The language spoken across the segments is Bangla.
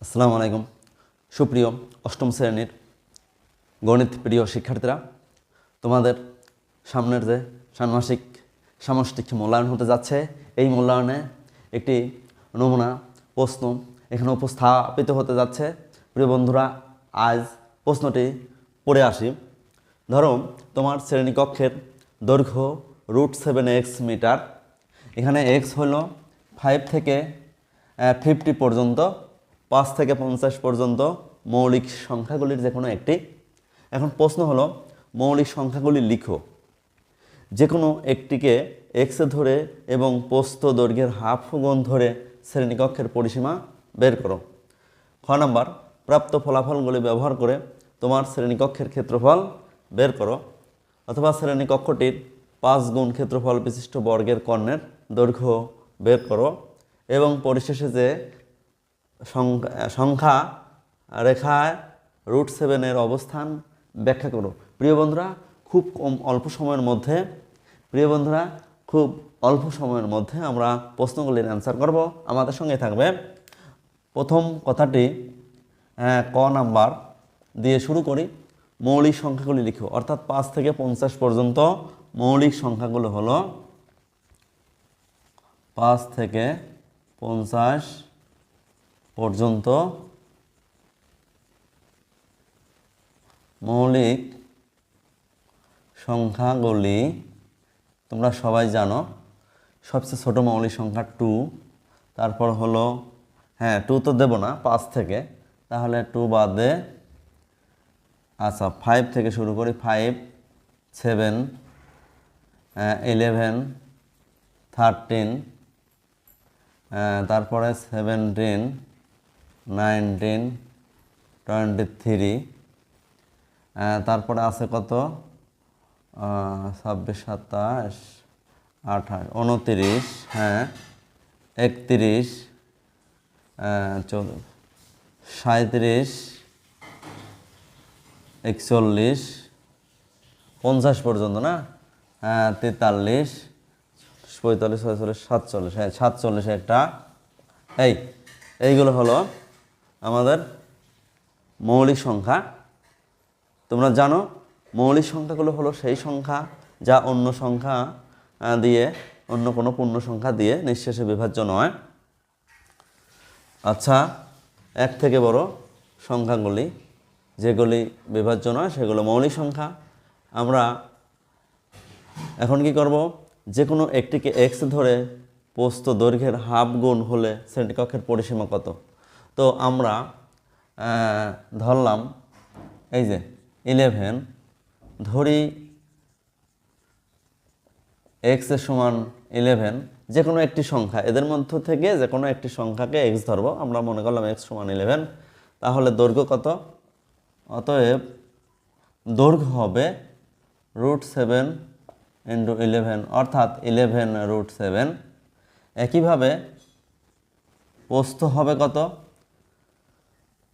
আসসালামু আলাইকুম সুপ্রিয় অষ্টম শ্রেণীর গণিত প্রিয় শিক্ষার্থীরা, তোমাদের সামনের যে ষান্মাসিক সামষ্টিক মূল্যায়ন হতে যাচ্ছে, এই মূল্যায়নে একটি নমুনা প্রশ্ন এখানে উপস্থাপিত হতে যাচ্ছে। প্রিয় বন্ধুরা, আজ প্রশ্নটি পড়ে আসি। ধরো তোমার শ্রেণীকক্ষের দৈর্ঘ্য √7x মিটার। এখানে এক্স হলো 5 থেকে 50 পর্যন্ত, 5 থেকে 50 পর্যন্ত মৌলিক সংখ্যাগুলির যে কোনো একটি। এখন প্রশ্ন হলো, মৌলিক সংখ্যাগুলি লিখো। যে কোনো একটিকে এক্সে ধরে এবং প্রস্থ দৈর্ঘ্যের হাফ গুণ ধরে শ্রেণীকক্ষের পরিসীমা বের করো। খ নাম্বার, প্রাপ্ত ফলাফলগুলি ব্যবহার করে তোমার শ্রেণীকক্ষের ক্ষেত্রফল বের করো, অথবা শ্রেণীকক্ষটির 5 গুণ ক্ষেত্রফল বিশিষ্ট বর্গের কর্ণের দৈর্ঘ্য বের করো এবং পরিশেষে যে সংখ্যা রেখায় √7 অবস্থান ব্যাখ্যা করো। প্রিয় বন্ধুরা, খুব অল্প সময়ের মধ্যে আমরা প্রশ্নগুলির অ্যান্সার করব। আমাদের সঙ্গে থাকবে। প্রথম কথাটি ক নাম্বার দিয়ে শুরু করি। মৌলিক সংখ্যাগুলি লিখো, অর্থাৎ 5 থেকে 50 পর্যন্ত মৌলিক সংখ্যাগুলো হলো 5 থেকে 50 পর্যন্ত মৌলিক সংখ্যাগুলি। তোমরা সবাই জানো সবচেয়ে ছোট মৌলিক সংখ্যা 2, তারপর হলো 2 তো দেব না 5 থেকে, তাহলে 2 বাদে। আচ্ছা, 5 থেকে শুরু করি। 5, 7, 11, 13, তারপরে 17, 19, 23, তারপরে আছে কত, 26, 27, 28, 29, 31, 37, 41, 50 পর্যন্ত না, 43, 45, 46, 47, 47 একটা। এইগুলো হলো আমাদের মৌলিক সংখ্যা। তোমরা জানো মৌলিক সংখ্যাগুলো হলো সেই সংখ্যা যা অন্য সংখ্যা দিয়ে, অন্য কোনো পূর্ণ সংখ্যা দিয়ে নিঃশেষে বিভাজ্য নয়। আচ্ছা, 1 থেকে বড় সংখ্যাগুলি যেগুলি বিভাজ্য নয় সেগুলো মৌলিক সংখ্যা। আমরা এখন কি করব, যে কোনো একটিকে এক্স ধরে প্রস্থ দৈর্ঘ্যের হাফ গুণ হলে শ্রেণীকক্ষের পরিসীমা কত। তো আমরা ধরলাম এই যে 11, ধরি এক্স এর সমান 11। যে কোনো একটি সংখ্যা, এদের মধ্য থেকে যে কোনো একটি সংখ্যাকে এক্স ধরবো। আমরা মনে করলাম এক্স সমান 11, তাহলে দৈর্ঘ্য কত? অতএব দৈর্ঘ্য হবে √7 × 11, অর্থাৎ 11√7। একইভাবে প্রস্থ হবে কত?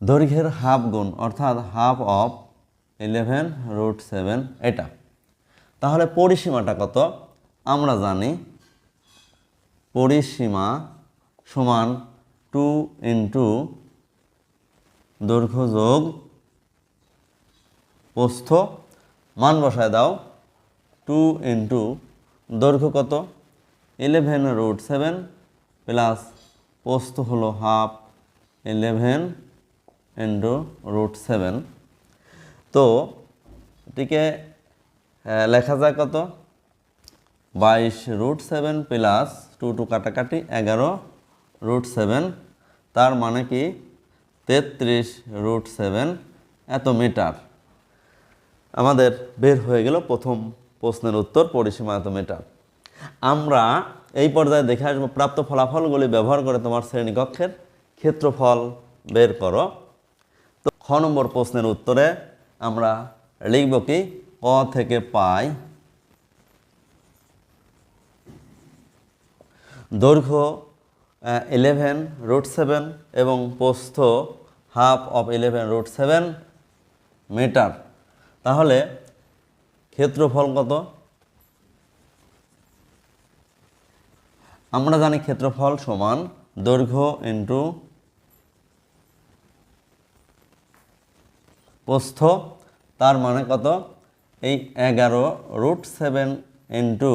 দৈর্ঘ্যের হাফ গুণ, অর্থাৎ হাফ অফ 11√7 এটা। তাহলে পরিসীমাটা কত? আমরা জানি পরিসীমা সমান 2 × দৈর্ঘ্য যোগ প্রস্থ। মান বসায় দাও। 2 × দৈর্ঘ্য কত? 11√7 প্লাস প্রস্থ হলো হাফ 11 × √7। তো এটিকে লেখা যায় কত? 22√7 প্লাস 2 কাটাকাটি 11√7, তার মানে কি 33√7 এত মিটার। আমাদের বের হয়ে গেল প্রথম প্রশ্নের উত্তর, পরিসীমা এত মিটার। আমরা এই পর্যায়ে দেখে আসবো প্রাপ্ত ফলাফলগুলি ব্যবহার করে তোমার শ্রেণীকক্ষের ক্ষেত্রফল বের করো। তো খ নম্বর প্রশ্নের উত্তরে আমরা লিখব কি, ক থেকে পাই দৈর্ঘ্য 11√7 এবং প্রস্থ হাফ অফ 11√7 মিটার। তাহলে ক্ষেত্রফল কত? আমরা জানি ক্ষেত্রফল সমান দৈর্ঘ্য ইন্টু প্রস্থ, তার মানে কত, এই 11√7 ইন্টু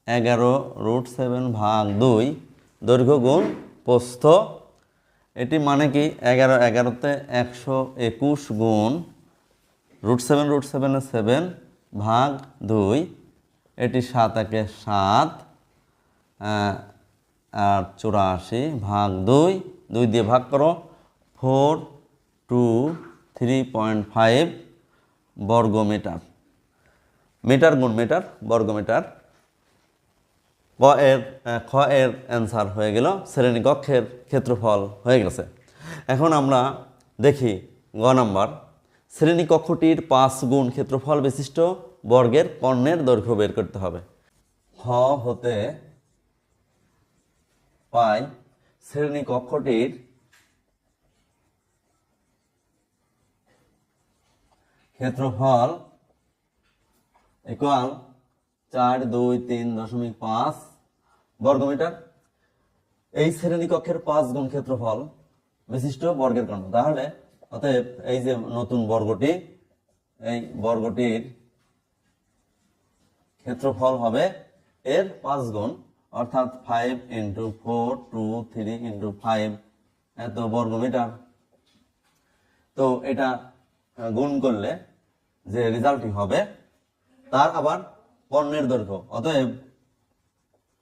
11√7 ভাগ 2 দৈর্ঘ্য গুণ প্রস্থ। এটি মানে কি 11 121 গুণ √7 7 ভাগ 2, এটি 7 একে 7 আর 84 ভাগ 2 দিয়ে ভাগ করো, 423.5 বর্গমিটার। মিটার গুণ মিটার বর্গমিটার। খ এর অ্যান্সার হয়ে গেল, শ্রেণীকক্ষের ক্ষেত্রফল হয়ে গেছে। এখন আমরা দেখি গ নাম্বার, শ্রেণীকক্ষটির 5 গুণ ক্ষেত্রফল বিশিষ্ট বর্গের কর্ণের দৈর্ঘ্য বের করতে হবে। খ হতে পাই শ্রেণীকক্ষটির ক্ষেত্রফল ইকুয়াল 423.5 বর্গমিটার। এই শ্রেণীকক্ষের 5 গুণ ক্ষেত্রফল বিশিষ্ট বর্গের কর্ণ। তাহলে অতএব এই যে নতুন বর্গটি, এই বর্গটির ক্ষেত্রফল হবে এর 5 গুণ, অর্থাৎ 5 × 4 2 3 × 5 এত বর্গমিটার। তো এটা গুণ করলে যে রেজাল্টটি হবে তার আবার কর্ণের দৈর্ঘ্য। অতএব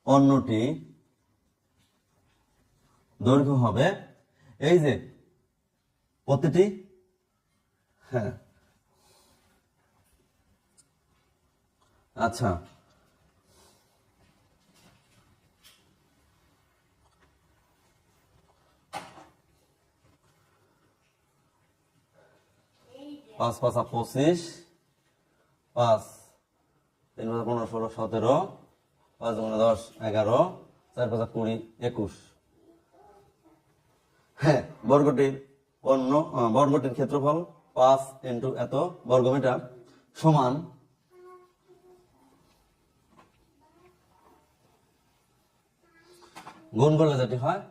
কর্ণটি দৈর্ঘ্য হবে এই যে প্রতিটি, হ্যাঁ আচ্ছা, পাঁচ 5 25, 5 3 15 16 17, 5 10 11, 4 5 20 21। হ্যাঁ, বর্গটির বর্গটির ক্ষেত্রফল 5 × এত বর্গমিটার সমান গুণ করলে যেটি হয়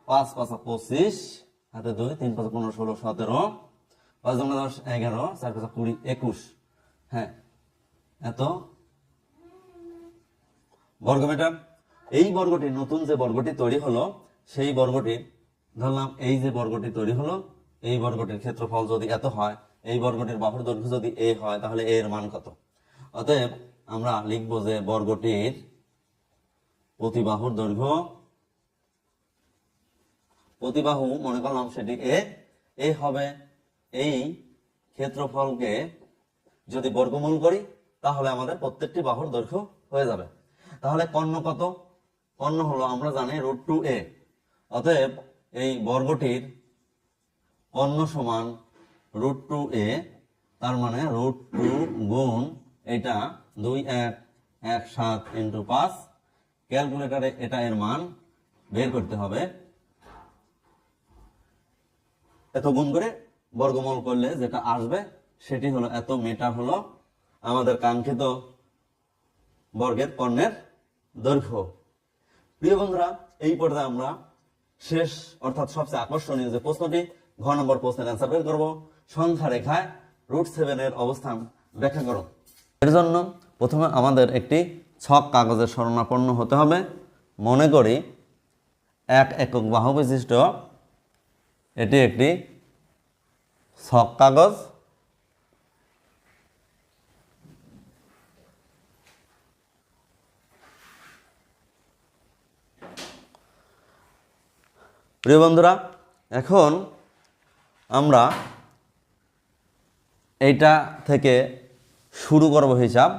5 5 25 হাতে 2 3 5 15 16 17, 5 10 11, 4 5 20 21। হ্যাঁ, এত বর্গমিটার। এই বর্গটির নতুন যে বর্গটি তৈরি হলো, সেই বর্গটির ধরলাম এই যে বর্গটি তৈরি হলো, এই বর্গটির ক্ষেত্রফল যদি এত হয়, এই বর্গটির বাহুর দৈর্ঘ্য যদি a হয়, তাহলে a এর মান কত? অতএব আমরা লিখব যে বর্গটির প্রতি বাহুর দৈর্ঘ্য, প্রতি বাহু মনে করলাম সেটি a হবে। এই ক্ষেত্রফলকে যদি বর্গমূল করি তাহলে আমাদের প্রত্যেকটি বাহুর দৈর্ঘ্য হয়ে যাবে। তাহলে কর্ণ কত? কর্ণ হলো আমরা জানি √2a। অতএব এই বর্গটির কর্ণ সমান √2a, তার মানে √2 গুণ এটা 2117 × 5। ক্যালকুলেটরে এটা এর মান বের করতে হবে। এত গুণ করে বর্গমূল করলে যেটা আসবে সেটি হলো এত মিটার, হলো আমাদের কাঙ্ক্ষিত বর্গের কর্ণের দৈর্ঘ্য। প্রিয় বন্ধুরা, এই পর্যায়ে আমরা শেষ অর্থাৎ সবচেয়ে আকর্ষণীয় যে প্রশ্নটি, ঘ নম্বর প্রশ্নের অ্যান্সার বের করব। সংখ্যা রেখায় √7 এর অবস্থান ব্যাখ্যা করো। এর জন্য প্রথমে আমাদের একটি ছক কাগজের শরণাপন্ন হতে হবে। মনে করি 1 একক বাহু বিশিষ্ট এটি একটি ছক কাগজ। প্রিয় বন্ধুরা, এখন আমরা এইটা থেকে শুরু করব হিসাব।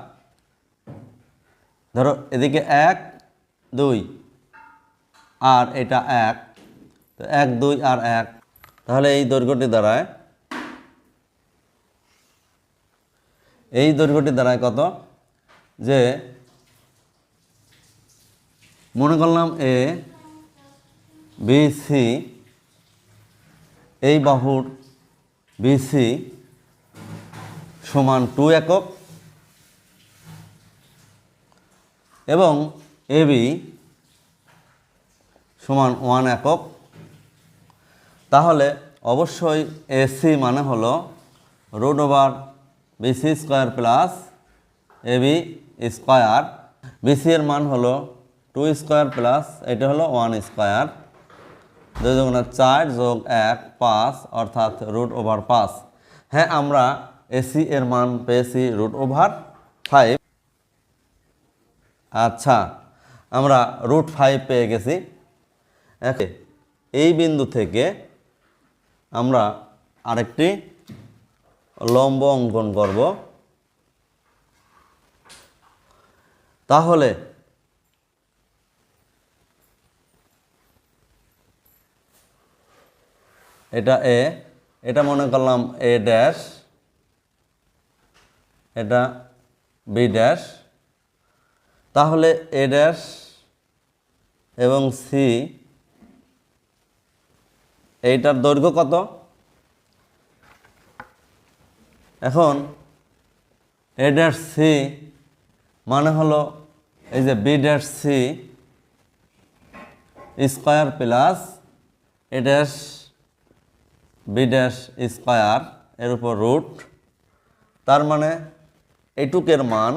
ধরো এদিকে 1 2 আর এটা 1, তো 1 2 আর 1, তাহলে এই দৈর্ঘ্যটি দাঁড়ায়, এই দৈর্ঘ্যটি দাঁড়ায় কত? যে মনে করলাম এ বি সি, এই বাহুর বিসি সমান 2 একক এবং এবি সমান 1 একক। তাহলে অবশ্যই এসি মানে হলো root over BC square plus AB square. BC এর মান হলো 2 স্কোয়ার প্লাস এটা হলো 1 স্কোয়ার, 2 × 4 + 1 5 অর্থাৎ রুট ওভার 5। হ্যাঁ, আমরা এসি এর মান পেয়েছি রুট ওভার 5। আচ্ছা, আমরা রুট 5 পেয়ে গেছি। এই বিন্দু থেকে আমরা আরেকটি লম্ব অঙ্কন করব। তাহলে এটা এ, এটা মনে করলাম এ ড্যাশ, এটা বি ড্যাশ। তাহলে এ ড্যাশ এবং সি এইটার দৈর্ঘ্য কত? এখন এ ড্যাশ সি মানে হলো এই যে B dash C square plus A dash B dash square এর উপর রুট। তার মানে এইটুকের মান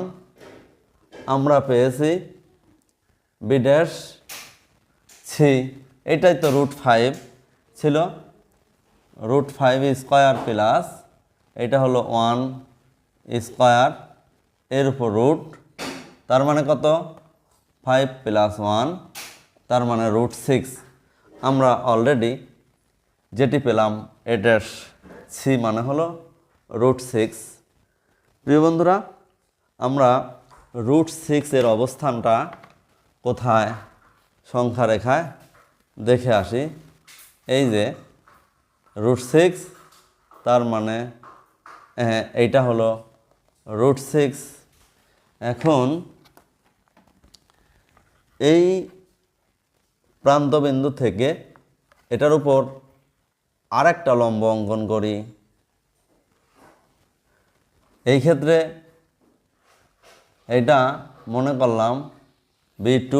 আমরা পেয়েছি বি ড্যাশ সি, এটাই তো রুট 5 ছিল। রুট 5 স্কোয়ার প্লাস এটা হলো 1 স্কোয়ার এর উপর রুট। তার মানে কত? 5 + 1, তার মানে রুট 6। আমরা অলরেডি যেটি পেলাম এ ড্যাশ সি মানে হলো রুট 6। প্রিয় বন্ধুরা, আমরা রুট 6 এর অবস্থানটা কোথায় সংখ্যা রেখায় দেখে আসি। এই যে রুট 6, তার মানে এইটা হলো রুট 6। এখন এই প্রান্তবিন্দু থেকে এটার উপর আরেকটা লম্ব অঙ্কন করি। এই ক্ষেত্রে এটা মনে করলাম B2,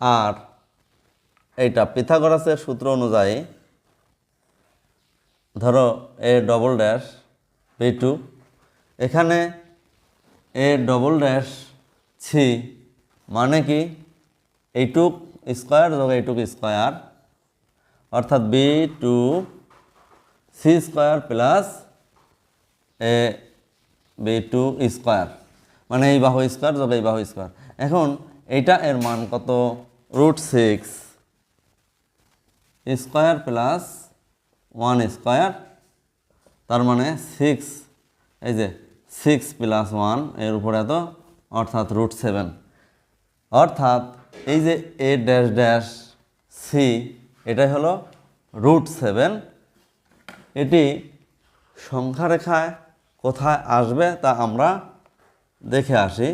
আর এইটা পিথাগোরাসের সূত্র অনুযায়ী ধরো এ ডবল ড্যাশ B2, এখানে এ ডবল ড্যাশ সি মানে কি এইটুক স্কোয়ার যোগ এইটুক স্কোয়ার, অর্থাৎ B2 সি স্কোয়ার প্লাস এ B2 স্কোয়ার, মানে এই বাহু স্কোয়ার যোগ এই বাহু স্কোয়ার। এখন এইটা এর মান কত? রুট 6 স্কোয়ার প্লাস 1 স্কোয়ার, তার মানে 6, এই যে 6 + 1 এর উপরে এত, অর্থাৎ রুট 7। অর্থাৎ এই যে এ ড্যাশ ড্যাশ সি এটাই হলো রুট 7। এটি সংখ্যা রেখায় কোথায় আসবে তা আমরা দেখে আসি।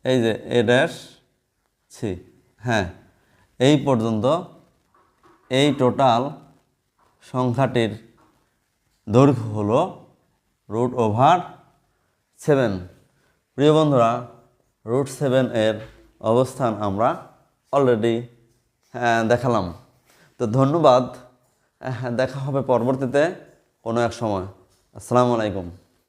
এই যে এ ড্যাশ সি, হ্যাঁ, এই পর্যন্ত এই টোটাল সংখ্যাটির দৈর্ঘ্য হলো রুট ওভার 7। প্রিয় বন্ধুরা, রুট 7 এর অবস্থান আমরা অলরেডি দেখালাম। তো ধন্যবাদ, দেখা হবে পরবর্তীতে কোনো এক সময়। আসসালামু আলাইকুম।